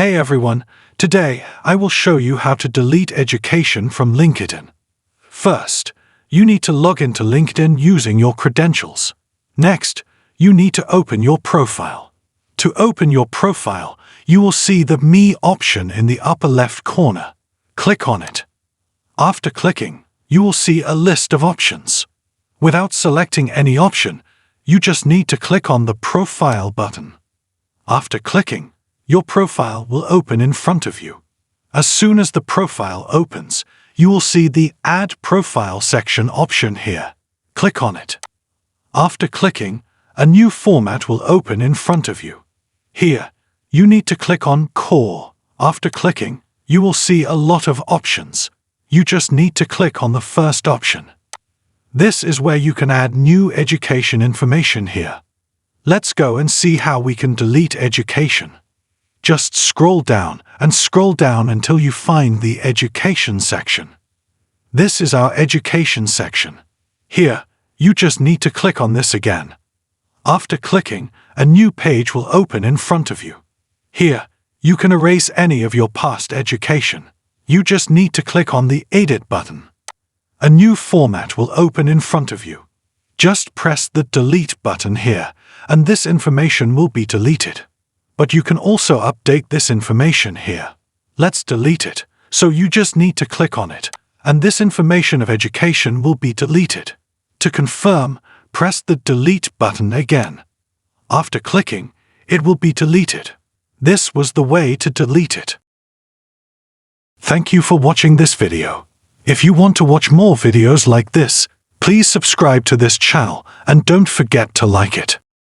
Hey everyone, today I will show you how to delete education from LinkedIn. First, you need to log into LinkedIn using your credentials. Next, you need to open your profile. To open your profile, you will see the Me option in the upper left corner. Click on it. After clicking, you will see a list of options. Without selecting any option, you just need to click on the Profile button. After clicking, your profile will open in front of you. As soon as the profile opens, you will see the Add Profile section option here. Click on it. After clicking, a new format will open in front of you. Here, you need to click on Core. After clicking, you will see a lot of options. You just need to click on the first option. This is where you can add new education information here. Let's go and see how we can delete education. Just scroll down until you find the Education section. This is our Education section. Here, you just need to click on this again. After clicking, a new page will open in front of you. Here, you can erase any of your past education. You just need to click on the Edit button. A new format will open in front of you. Just press the Delete button here, and this information will be deleted. But you can also update this information here. Let's delete it, so you just need to click on it, and this information of education will be deleted. To confirm, press the Delete button again. After clicking, it will be deleted. This was the way to delete it. Thank you for watching this video. If you want to watch more videos like this, please subscribe to this channel and don't forget to like it.